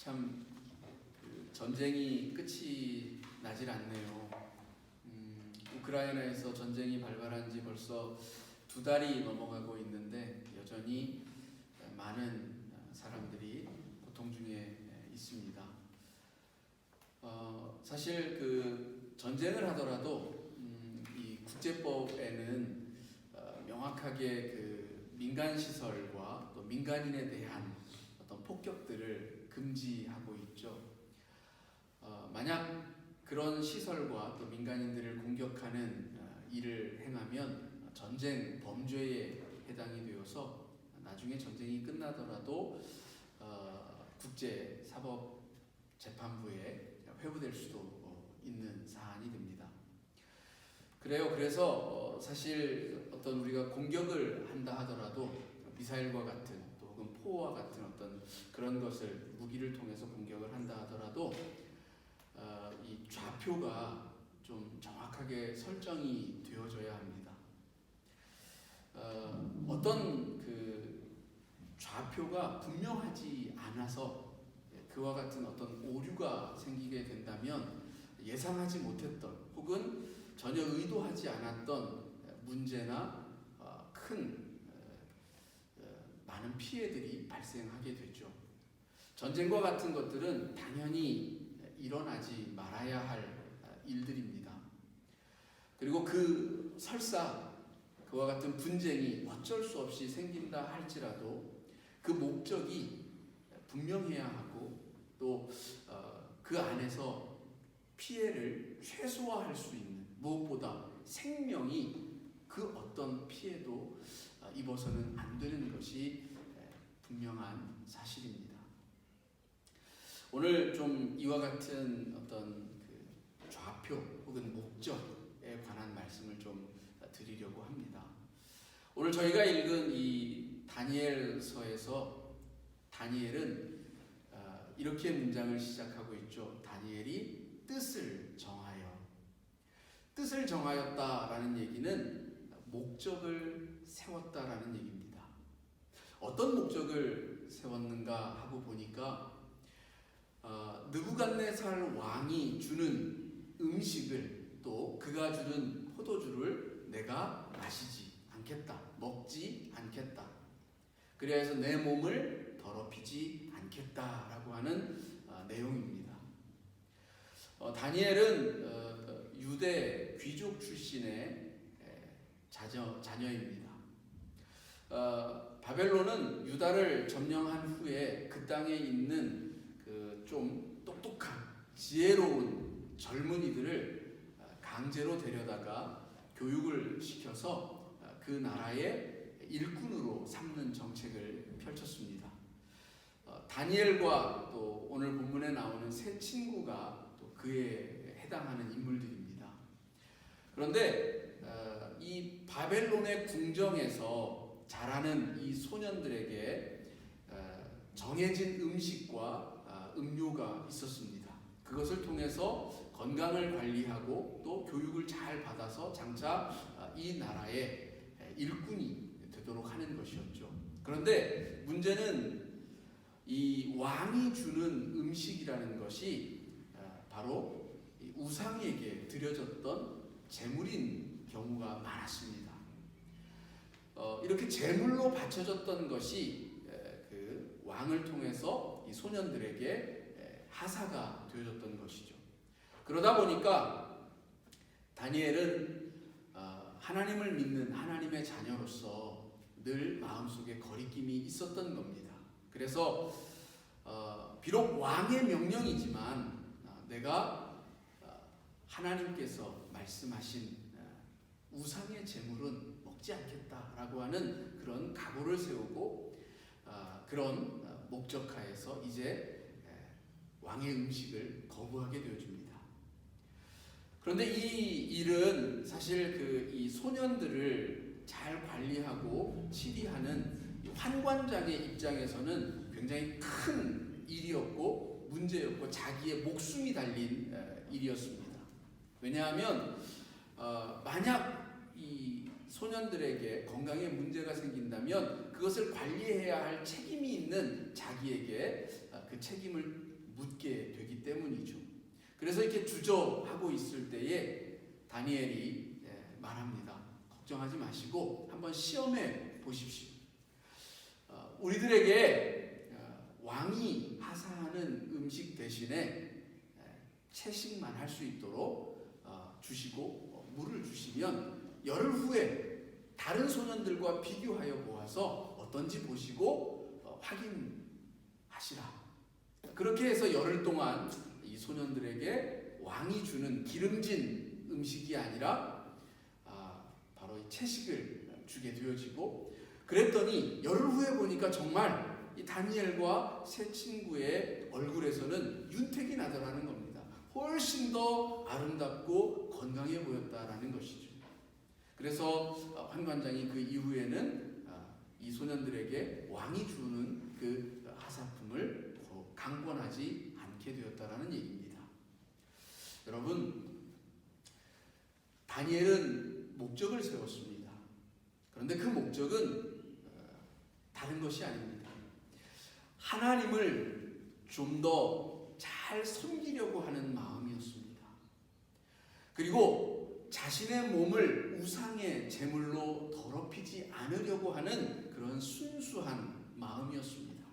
참 전쟁이 끝이 나질 않네요. 우크라이나에서 전쟁이 발발한 지 벌써 2달이 넘어가고 있는데 여전히 많은 사람들이 고통 중에 있습니다. 사실 그 전쟁을 하더라도 이 국제법에는 명확하게 그 민간 시설과 또 민간인에 대한 어떤 폭격들을 금지하고 있죠. 만약 그런 시설과 또 민간인들을 공격하는 일을 행하면 전쟁 범죄에 해당이 되어서 나중에 전쟁이 끝나더라도 국제사법재판부에 회부될 수도 있는 사안이 됩니다. 그래서 사실 어떤 우리가 공격을 한다 하더라도 미사일과 같은 또 혹은 포와 같은 어떤 그런 것을 무기를 통해서 공격을 한다 하더라도 이 좌표가 좀 정확하게 설정이 되어져야 합니다. 어떤 그 좌표가 분명하지 않아서 그와 같은 어떤 오류가 생기게 된다면 예상하지 못했던 혹은 전혀 의도하지 않았던 문제나 큰 많은 피해들이 발생하게 되죠. 전쟁과 같은 것들은 당연히 일어나지 말아야 할 일들입니다. 그리고 설사 그와 같은 분쟁이 어쩔 수 없이 생긴다 할지라도 그 목적이 분명해야 하고 또 그 안에서 피해를 최소화할 수 있는, 무엇보다 생명이 그 어떤 피해도 입어서는 안 되는 것이 분명한 사실입니다. 오늘 좀 이와 같은 어떤 그 좌표 혹은 목적에 관한 말씀을 좀 드리려고 합니다. 오늘 저희가 읽은 이 다니엘서에서 다니엘은 이렇게 문장을 시작하고 있죠. 다니엘이 뜻을 정하였다라는 얘기는 목적을 세웠다라는 얘기입니다. 어떤 목적을 세웠는가 하고 보니까 느부갓네살 왕이 주는 음식을 또 그가 주는 포도주를 내가 마시지 않겠다, 먹지 않겠다. 그래서 내 몸을 더럽히지 않겠다라고 하는 내용입니다. 다니엘은 유대 귀족 출신의 자녀입니다. 바벨론은 유다를 점령한 후에 그 땅에 있는 그 좀 똑똑한 지혜로운 젊은이들을 강제로 데려다가 교육을 시켜서 그 나라의 일꾼으로 삼는 정책을 펼쳤습니다. 다니엘과 또 오늘 본문에 나오는 세 친구가 또 그에 해당하는 인물들입니다. 그런데 이 바벨론의 궁정에서 자라는 이 소년들에게 정해진 음식과 음료가 있었습니다. 그것을 통해서 건강을 관리하고 또 교육을 잘 받아서 장차 이 나라의 일꾼이 되도록 하는 것이었죠. 그런데 문제는 이 왕이 주는 음식이라는 것이 바로 우상에게 드려졌던 제물인 경우가 많았습니다. 이렇게 제물로 바쳐졌던 것이 그 왕을 통해서 이 소년들에게 하사가 되어졌던 것이죠. 그러다 보니까 다니엘은 하나님을 믿는 하나님의 자녀로서 늘 마음속에 거리낌이 있었던 겁니다. 그래서 비록 왕의 명령이지만 내가 하나님께서 말씀하신 우상의 제물은 먹지 않겠다라고 하는 그런 각오를 세우고 그런 목적하에서 이제 왕의 음식을 거부하게 되어집니다. 그런데 이 일은 사실 이 소년들을 잘 관리하고 치리하는 환관장의 입장에서는 굉장히 큰 일이었고 문제였고 자기의 목숨이 달린 일이었습니다. 왜냐하면 만약 이 소년들에게 건강에 문제가 생긴다면 그것을 관리해야 할 책임이 있는 자기에게 그 책임을 묻게 되기 때문이죠. 그래서 이렇게 주저하고 있을 때에 다니엘이 말합니다. 걱정하지 마시고 한번 시험해 보십시오. 우리들에게 왕이 하사하는 음식 대신에 채식만 할 수 있도록 주시고 물을 주시면 열흘 후에 다른 소년들과 비교하여 보아서 어떤지 보시고 확인하시라. 그렇게 해서 열흘 동안 이 소년들에게 왕이 주는 기름진 음식이 아니라 바로 이 채식을 주게 되어지고, 그랬더니 열흘 후에 보니까 정말 이 다니엘과 세 친구의 얼굴에서는 윤택이 나더라는 겁니다. 훨씬 더 아름답고 건강해 보였다라는 것이죠. 그래서 환관장이 그 이후에는 이 소년들에게 왕이 주는 그 하사품을 강권하지 않게 되었다라는 얘기입니다. 여러분, 다니엘은 목적을 세웠습니다. 그런데 그 목적은 다른 것이 아닙니다. 하나님을 좀 더 잘 섬기려고 하는 마음이었습니다. 그리고 자신의 몸을 우상의 제물로 더럽히지 않으려고 하는 그런 순수한 마음이었습니다.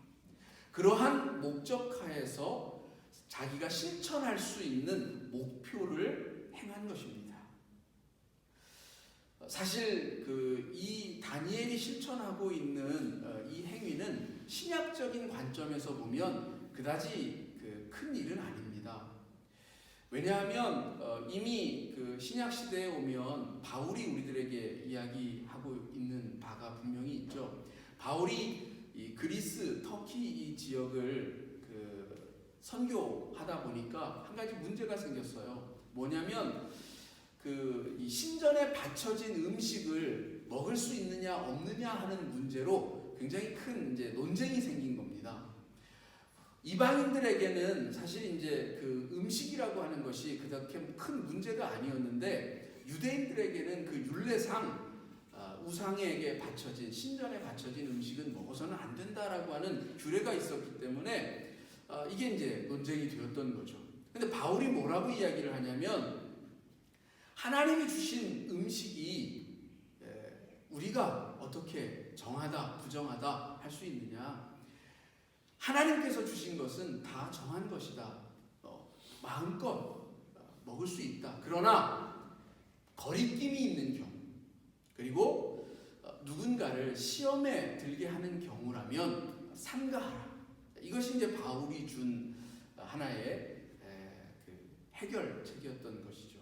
그러한 목적하에서 자기가 실천할 수 있는 목표를 행한 것입니다. 사실 이 다니엘이 실천하고 있는 이 행위는 신약적인 관점에서 보면 그다지 큰 일은 아닙니다. 왜냐하면 이미 신약 시대에 오면 바울이 우리들에게 이야기하고 있는 바가 분명히 있죠. 바울이 이 그리스, 터키 이 지역을 선교하다 보니까 한 가지 문제가 생겼어요. 뭐냐면 이 신전에 바쳐진 음식을 먹을 수 있느냐 없느냐 하는 문제로 굉장히 큰 이제 논쟁이 생긴 겁니다. 이방인들에게는 사실 이제 음식이라고 하는 것이 그렇게 큰 문제가 아니었는데, 유대인들에게는 율례상 우상에게 바쳐진, 신전에 바쳐진 음식은 먹어서는 안 된다라고 하는 규례가 있었기 때문에 이게 이제 논쟁이 되었던 거죠. 근데 바울이 뭐라고 이야기를 하냐면, 하나님이 주신 음식이 우리가 어떻게 정하다 부정하다 할 수 있느냐? 하나님께서 주신 것은 다 정한 것이다. 마음껏 먹을 수 있다. 그러나 거리낌이 있는 경우, 그리고 누군가를 시험에 들게 하는 경우라면 삼가하라. 이것이 이제 바울이 준 하나의 해결책이었던 것이죠.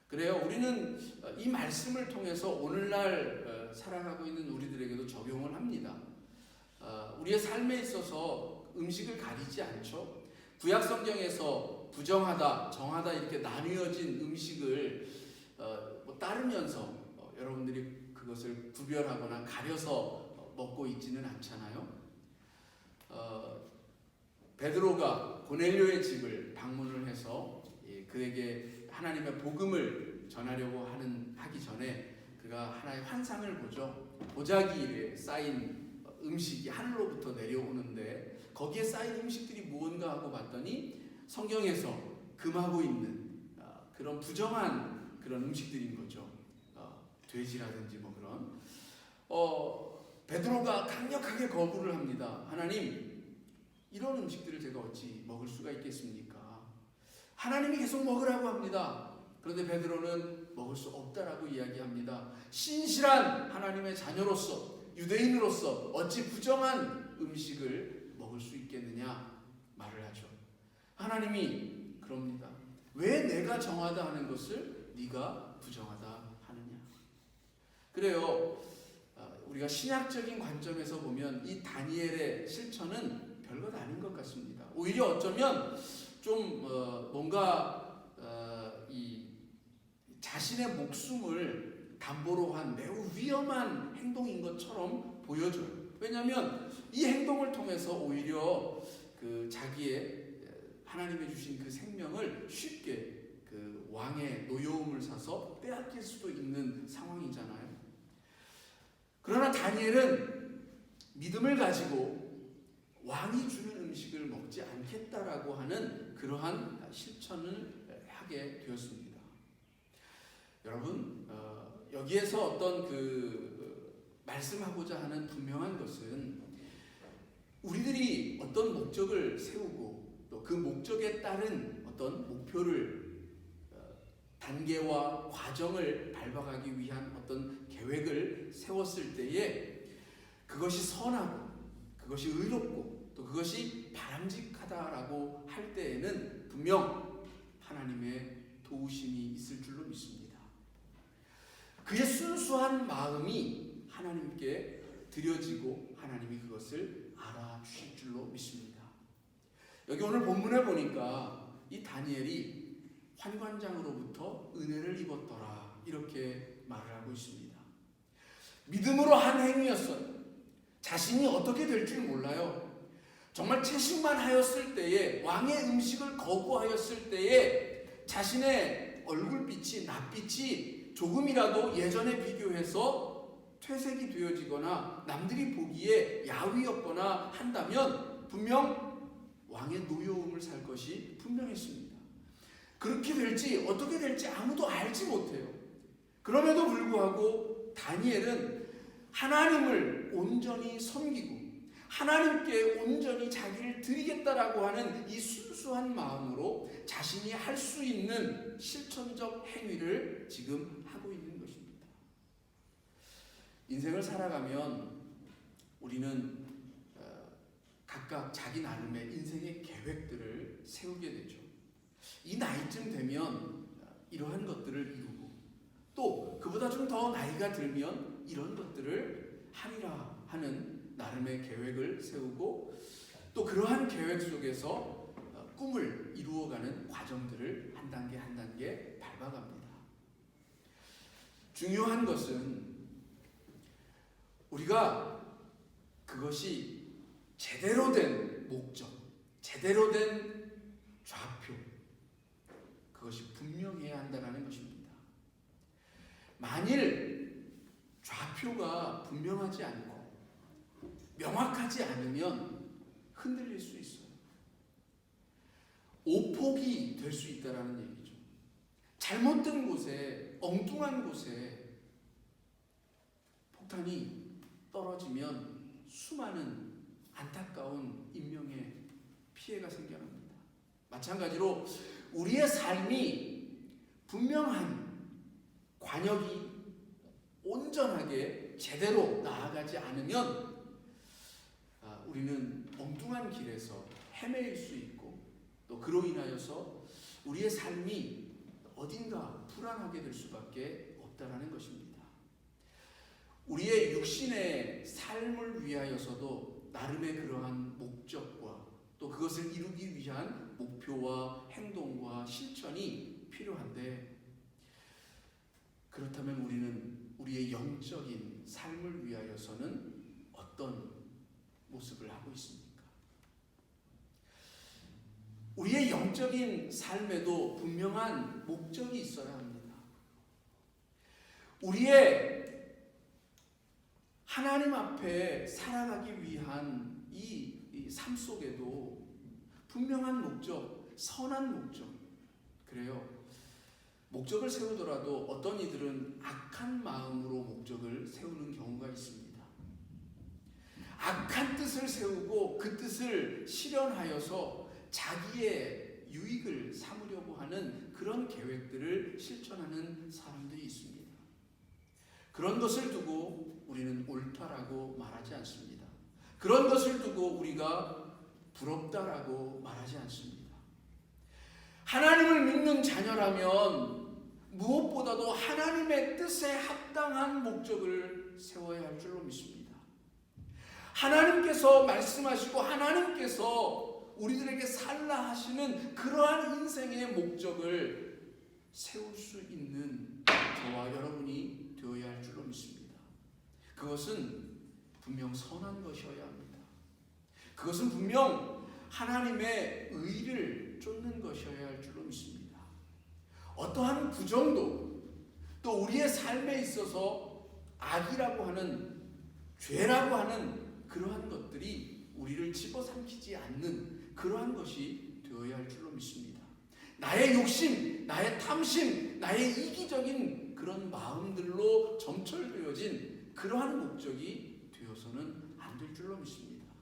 그래요. 우리는 이 말씀을 통해서 오늘날 살아가고 있는 우리들에게도 적용을 합니다. 우리의 삶에 있어서 음식을 가리지 않죠. 구약 성경에서 부정하다, 정하다 이렇게 나뉘어진 음식을 따르면서 여러분들이 그것을 구별하거나 가려서 먹고 있지는 않잖아요. 베드로가 고넬료의 집을 방문을 해서 그에게 하나님의 복음을 전하려고 하기 전에 그가 하나의 환상을 보죠. 보자기에 쌓인 음식이 하늘로부터 내려오는데 거기에 쌓인 음식들이 무언가 하고 봤더니 성경에서 금하고 있는 그런 부정한 그런 음식들인 거죠. 돼지라든지 뭐 그런. 베드로가 강력하게 거부를 합니다. 하나님, 이런 음식들을 제가 어찌 먹을 수가 있겠습니까? 하나님이 계속 먹으라고 합니다. 그런데 베드로는 먹을 수 없다라고 이야기합니다. 신실한 하나님의 자녀로서, 유대인으로서 어찌 부정한 음식을 먹을 수 있겠느냐 말을 하죠. 하나님이 그럽니다. 왜 내가 정하다 하는 것을 네가 부정하다 하느냐. 그래요. 우리가 신약적인 관점에서 보면 이 다니엘의 실천은 별것 아닌 것 같습니다. 오히려 어쩌면 좀 뭔가 이 자신의 목숨을 담보로 한 매우 위험한 행동인 것처럼 보여져요. 왜냐하면 이 행동을 통해서 오히려 자기의 하나님이 주신 그 생명을 쉽게 왕의 노여움을 사서 빼앗길 수도 있는 상황이잖아요. 그러나 다니엘은 믿음을 가지고 왕이 주는 음식을 것을 먹지 않겠다라고 하는 그러한 실천을 하게 되었습니다. 여러분, 여기에서 어떤 말씀하고자 하는 분명한 것은 우리들이 어떤 목적을 세우고 또 그 목적에 따른 어떤 목표를 단계와 과정을 밟아가기 위한 어떤 계획을 세웠을 때에 그것이 선하고 그것이 의롭고 또 그것이 바람직하다라고 할 때에는 분명 하나님의 도우심이 있을 줄로 믿습니다. 그의 순수한 마음이 하나님께 드려지고 하나님이 그것을 알아주실 줄로 믿습니다. 여기 오늘 본문에 보니까 이 다니엘이 환관장으로부터 은혜를 입었더라 이렇게 말을 하고 있습니다. 믿음으로 한 행위였어요. 자신이 어떻게 될 줄 몰라요. 정말 채식만 하였을 때에, 왕의 음식을 거부하였을 때에 자신의 얼굴빛이, 낯빛이 조금이라도 예전에 비교해서 퇴색이 되어지거나 남들이 보기에 야위였거나 한다면 분명 왕의 노여움을 살 것이 분명했습니다. 그렇게 될지 어떻게 될지 아무도 알지 못해요. 그럼에도 불구하고 다니엘은 하나님을 온전히 섬기고 하나님께 온전히 자기를 드리겠다라고 하는 이 순수한 마음으로 자신이 할 수 있는 실천적 행위를 지금 하고 있는 것입니다. 인생을 살아가면 우리는 각각 자기 나름의 인생의 계획들을 세우게 되죠. 이 나이쯤 되면 이러한 것들을 이루고 또 그보다 좀 더 나이가 들면 이런 것들을 하리라 하는 나름의 계획을 세우고 또 그러한 계획 속에서 꿈을 이루어가는 과정들을 한 단계 한 단계 밟아갑니다. 중요한 것은 우리가 그것이 제대로 된 목적, 제대로 된 좌표, 그것이 분명해야 한다는 것입니다. 만일 좌표가 분명하지 않고 명확하지 않으면 흔들릴 수 있어요. 오폭이 될 수 있다는 얘기죠. 잘못된 곳에, 엉뚱한 곳에 폭탄이 떨어지면 수많은 안타까운 인명의 피해가 생겨납니다. 마찬가지로 우리의 삶이 분명한 관역이 온전하게 제대로 나아가지 않으면 우리는 엉뚱한 길에서 헤매일 수 있고 또 그로 인하여서 우리의 삶이 어딘가 불안하게 될 수밖에 없다라는 것입니다. 우리의 육신의 삶을 위하여서도 나름의 그러한 목적과 또 그것을 이루기 위한 목표와 행동과 실천이 필요한데 그렇다면 우리는 우리의 영적인 삶을 위하여서는 어떤 모습을 하고 있습니까? 우리의 영적인 삶에도 분명한 목적이 있어야 합니다. 우리의 하나님 앞에 살아가기 위한 이 삶 속에도 분명한 목적, 선한 목적, 그래요. 목적을 세우더라도 어떤 이들은 악한 마음으로 목적을 세우는 경우가 있습니다. 악한 뜻을 세우고 그 뜻을 실현하여서 자기의 유익을 삼으려고 하는 그런 계획들을 실천하는 사람들이 있습니다. 그런 것을 두고 우리는 옳다라고 말하지 않습니다. 그런 것을 두고 우리가 부럽다라고 말하지 않습니다. 하나님을 믿는 자녀라면 무엇보다도 하나님의 뜻에 합당한 목적을 세워야 할 줄로 믿습니다. 하나님께서 말씀하시고 하나님께서 우리들에게 살라 하시는 그러한 인생의 목적을 세울 수 있는 저와 여러분이 되어야 할 줄로 믿습니다. 그것은 분명 선한 것이어야 합니다. 그것은 분명 하나님의 의를 쫓는 것이어야 할 줄로 믿습니다. 어떠한 부정도 또 우리의 삶에 있어서 악이라고 하는 죄라고 하는 그러한 것들이 우리를 집어삼키지 않는 그러한 것이 되어야 할 줄로 믿습니다. 나의 욕심, 나의 탐심, 나의 이기적인 그런 마음들로 점철되어진 그러한 목적이 되어서는 안 될 줄로 믿습니다.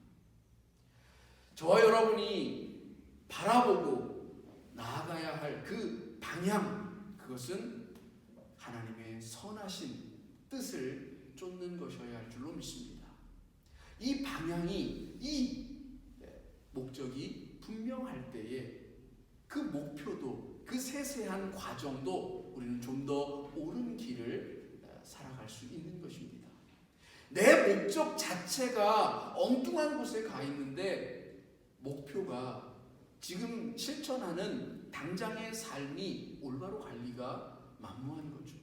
저와 여러분이 바라보고 나아가야 할 그 방향, 그것은 하나님의 선하신 뜻을 쫓는 것이어야 할 줄로 믿습니다. 이 방향이, 이 목적이 분명할 때에 그 목표도, 그 세세한 과정도 우리는 좀 더 옳은 길을 살아갈 수 있는 것입니다. 내 목적 자체가 엉뚱한 곳에 가 있는데 목표가 지금 실천하는 당장의 삶이 올바로 갈 리가 만무한 거죠.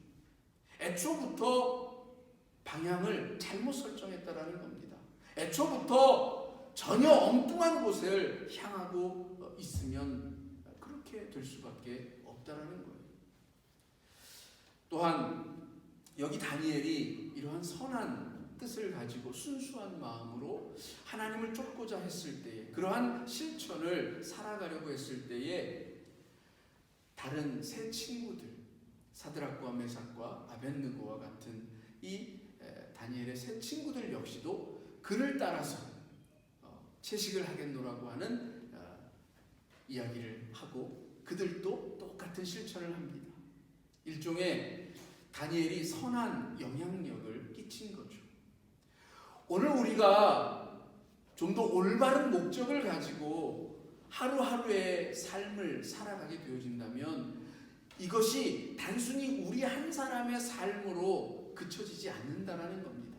애초부터 방향을 잘못 설정했다라는 겁니다. 애초부터 전혀 엉뚱한 곳을 향하고 있으면 그렇게 될 수밖에 없다라는 거예요. 또한 여기 다니엘이 이러한 선한 뜻을 가지고 순수한 마음으로 하나님을 쫓고자 했을 때에, 그러한 실천을 살아가려고 했을 때에 다른 세 친구들, 사드락과 메삭과 아벳느고와 같은 이 다니엘의 세 친구들 역시도 그를 따라서 채식을 하겠노라고 하는 이야기를 하고 그들도 똑같은 실천을 합니다. 일종의 다니엘이 선한 영향력을 끼친 거죠. 오늘 우리가 좀 더 올바른 목적을 가지고 하루하루의 삶을 살아가게 되어진다면 이것이 단순히 우리 한 사람의 삶으로 그쳐지지 않는다라는 겁니다.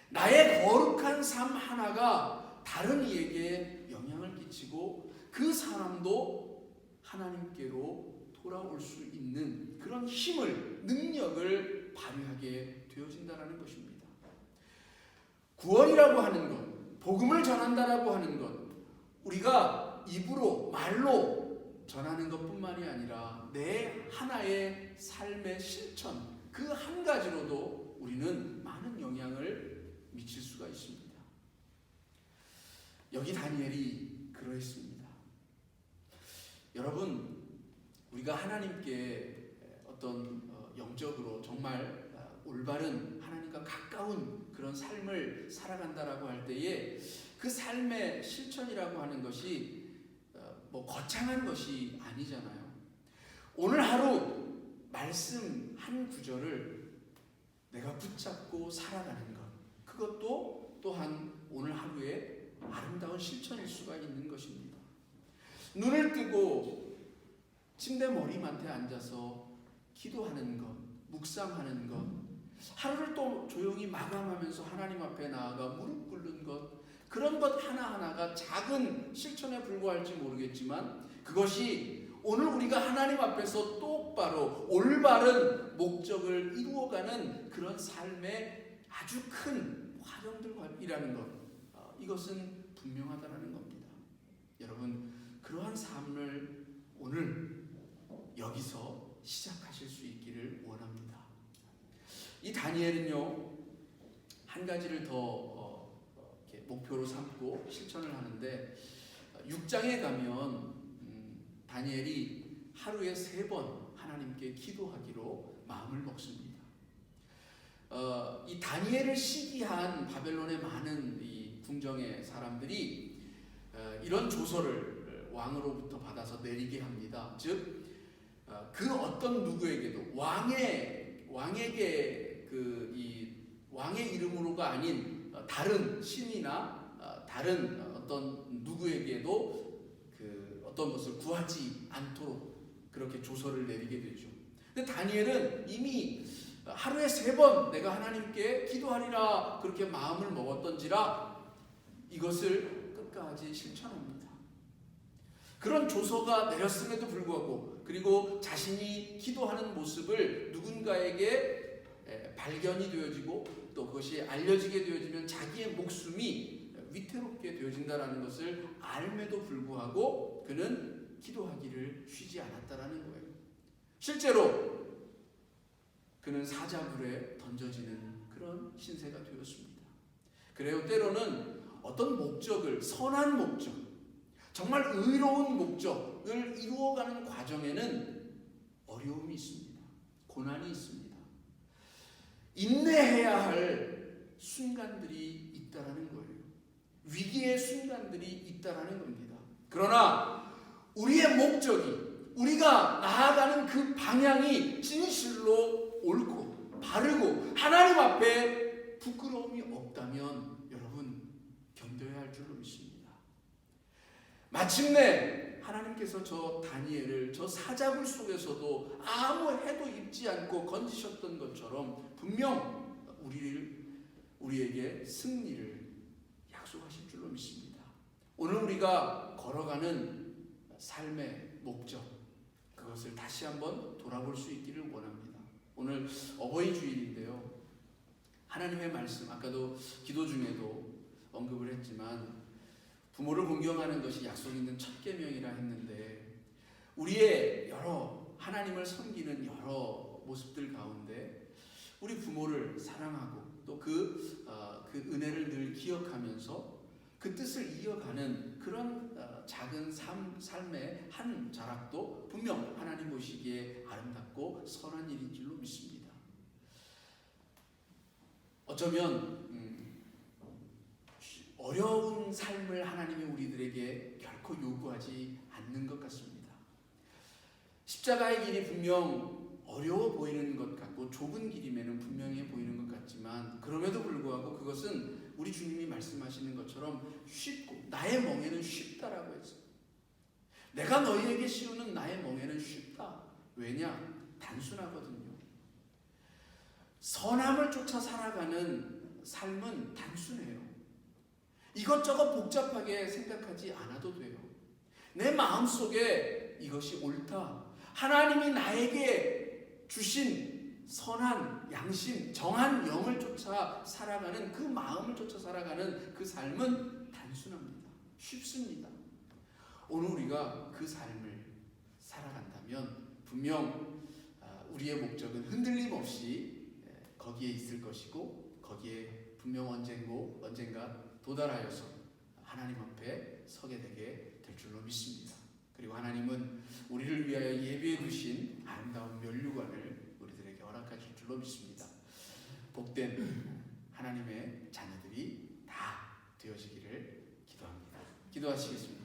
나의 거룩한 삶 하나가 다른 이에게 영향을 끼치고 그 사람도 하나님께로 돌아올 수 있는 그런 힘을, 능력을 발휘하게 되어진다는 것입니다. 구원이라고 하는 것, 복음을 전한다라고 하는 것, 우리가 입으로, 말로 전하는 것뿐만이 아니라 내 하나의 삶의 실천, 그 한 가지로도 우리는 많은 영향을 미칠 수가 있습니다. 여기 다니엘이 그러했습니다. 여러분, 우리가 하나님께 어떤 영적으로 정말 올바른, 하나님과 가까운 그런 삶을 살아간다라고 할 때에 그 삶의 실천이라고 하는 것이 거창한 것이 아니잖아요. 오늘 하루 말씀 한 구절을 내가 붙잡고 살아가는 것, 그것도 또한 오늘 하루의 아름다운 실천일 수가 있는 것입니다. 눈을 뜨고 침대 머리맡에 앉아서 기도하는 것, 묵상하는 것, 하루를 또 조용히 마감하면서 하나님 앞에 나아가 무릎 꿇는 것, 그런 것 하나하나가 작은 실천에 불과할지 모르겠지만 그것이 오늘 우리가 하나님 앞에서 똑바로 올바른 목적을 이루어가는 그런 삶의 아주 큰 화정들이라는 것, 이것은 분명하다는 겁니다. 여러분, 그러한 삶을 오늘 여기서 시작하실 수 있기를 원합니다. 이 다니엘은요, 한 가지를 더 목표로 삼고 실천을 하는데 6장에 가면 다니엘이 하루에 3번 하나님께 기도하기로 마음을 먹습니다. 이 다니엘을 시기한 바벨론의 많은 이 궁정의 사람들이 이런 조서를 왕으로부터 받아서 내리게 합니다. 즉, 그 어떤 누구에게도 왕에게 이 왕의 이름으로가 아닌 다른 신이나 다른 어떤 누구에게도 어떤 것을 구하지 않도록 그렇게 조서를 내리게 되죠. 근데 다니엘은 이미 하루에 3번 내가 하나님께 기도하리라 그렇게 마음을 먹었던지라 이것을 끝까지 실천합니다. 그런 조서가 내렸음에도 불구하고, 그리고 자신이 기도하는 모습을 누군가에게 발견이 되어지고 또 그것이 알려지게 되어지면 자기의 목숨이 위태롭게 되어진다는 것을 알매도 불구하고 그는 기도하기를 쉬지 않았다라는 거예요. 실제로 그는 사자굴에 던져지는 그런 신세가 되었습니다. 그래요, 때로는 어떤 목적을, 선한 목적, 정말 의로운 목적을 이루어가는 과정에는 어려움이 있습니다. 고난이 있습니다. 인내해야 할 순간들이 있다라는 거예요. 위기의 순간들이 있다라는 겁니다. 그러나 우리의 목적이, 우리가 나아가는 그 방향이 진실로 옳고 바르고 하나님 앞에 부끄러움이 없다면 여러분 견뎌야 할 줄로 믿습니다. 마침내 하나님께서 저 다니엘을 저 사자굴 속에서도 아무 해도 입지 않고 건지셨던 것처럼 분명 우리에게 승리를 약속하실 줄로 믿습니다. 오늘 우리가 걸어가는 삶의 목적, 그것을 다시 한번 돌아볼 수 있기를 원합니다. 오늘 어버이 주일인데요. 하나님의 말씀, 아까도 기도 중에도 언급을 했지만 부모를 공경하는 것이 약속 있는 첫 계명이라 했는데 우리의 여러 하나님을 섬기는 여러 모습들 가운데 우리 부모를 사랑하고 또 그 은혜를 늘 기억하면서 그 뜻을 이어가는 그런 작은 삶의 한 자락도 분명 하나님 보시기에 아름답고 선한 일인 줄로 믿습니다. 어쩌면 어려운 삶을 하나님이 우리들에게 결코 요구하지 않는 것 같습니다. 십자가의 길이 분명 어려워 보이는 것 같고 좁은 길임에는 분명해 보이는 것 같지만 그럼에도 불구하고 그것은 우리 주님이 말씀하시는 것처럼 쉽고 나의 멍에는 쉽다라고 했어요. 내가 너희에게 씌우는 나의 멍에는 쉽다. 왜냐? 단순하거든요. 선함을 쫓아 살아가는 삶은 단순해요. 이것저것 복잡하게 생각하지 않아도 돼요. 내 마음속에 이것이 옳다. 하나님이 나에게 주신 선한 양심, 정한 영을 쫓아 살아가는 그 마음을 쫓아 살아가는 그 삶은 단순합니다. 쉽습니다. 오늘 우리가 그 삶을 살아간다면 분명 우리의 목적은 흔들림 없이 거기에 있을 것이고 거기에 분명 언젠가 도달하여서 하나님 앞에 서게 되게 될 줄로 믿습니다. 그리고 하나님은 우리를 위하여 예비해 두신 아름다운 면류관을 우리들에게 허락하실 줄로 믿습니다. 복된 하나님의 자녀들이 다 되어지기를 기도합니다. 기도하시겠습니다.